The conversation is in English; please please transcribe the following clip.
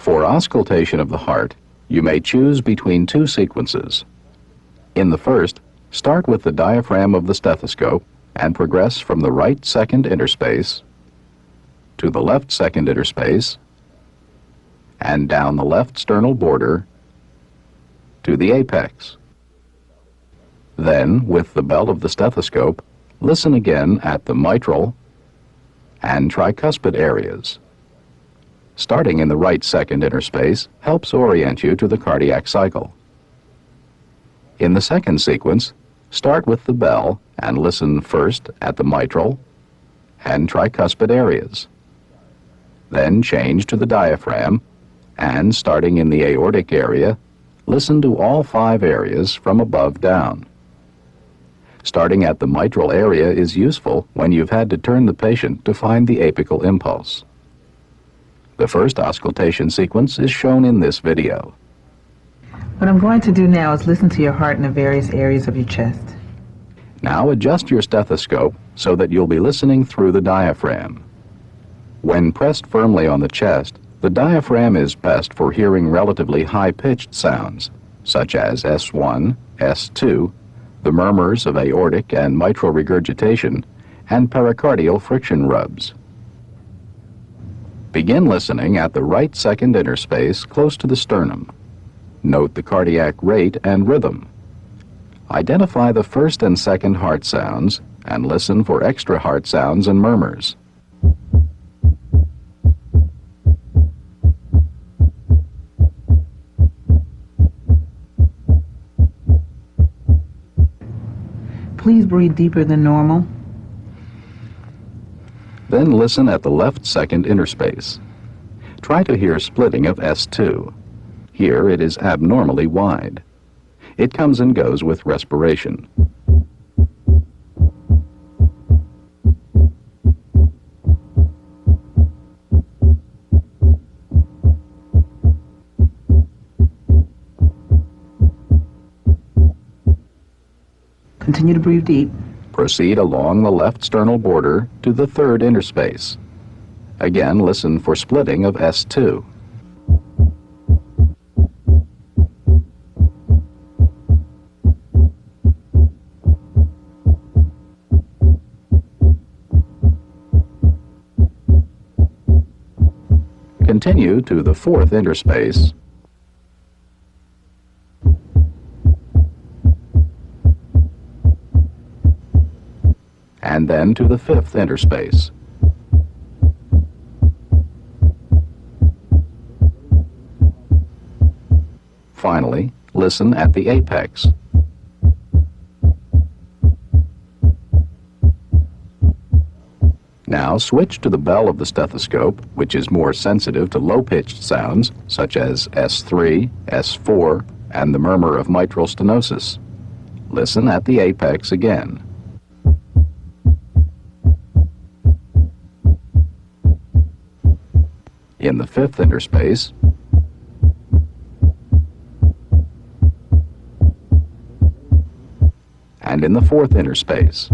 For auscultation of the heart, you may choose between two sequences. In the first, start with the diaphragm of the stethoscope and progress from the right second interspace to the left second interspace and down the left sternal border to the apex. Then, with the bell of the stethoscope, listen again at the mitral and tricuspid areas. Starting in the right second interspace helps orient you to the cardiac cycle. In the second sequence, start with the bell and listen first at the mitral and tricuspid areas. Then change to the diaphragm and, starting in the aortic area, listen to all 5 areas from above down. Starting at the mitral area is useful when you've had to turn the patient to find the apical impulse. The first auscultation sequence is shown in this video. What I'm going to do now is listen to your heart in the various areas of your chest. Now adjust your stethoscope so that you'll be listening through the diaphragm. When pressed firmly on the chest, the diaphragm is best for hearing relatively high-pitched sounds, such as S1, S2, the murmurs of aortic and mitral regurgitation, and pericardial friction rubs. Begin listening at the right second interspace close to the sternum. Note the cardiac rate and rhythm. Identify the first and second heart sounds and listen for extra heart sounds and murmurs. Please breathe deeper than normal. Then listen at the left second interspace. Try to hear splitting of S2. Here it is abnormally wide. It comes and goes with respiration. Continue to breathe deep. Proceed along the left sternal border to the third interspace. Again, listen for splitting of S2. Continue to the fourth interspace. And then to the fifth interspace. Finally, listen at the apex. Now switch to the bell of the stethoscope, which is more sensitive to low-pitched sounds such as S3, S4, and the murmur of mitral stenosis. Listen at the apex again. In the fifth interspace, and in the fourth interspace.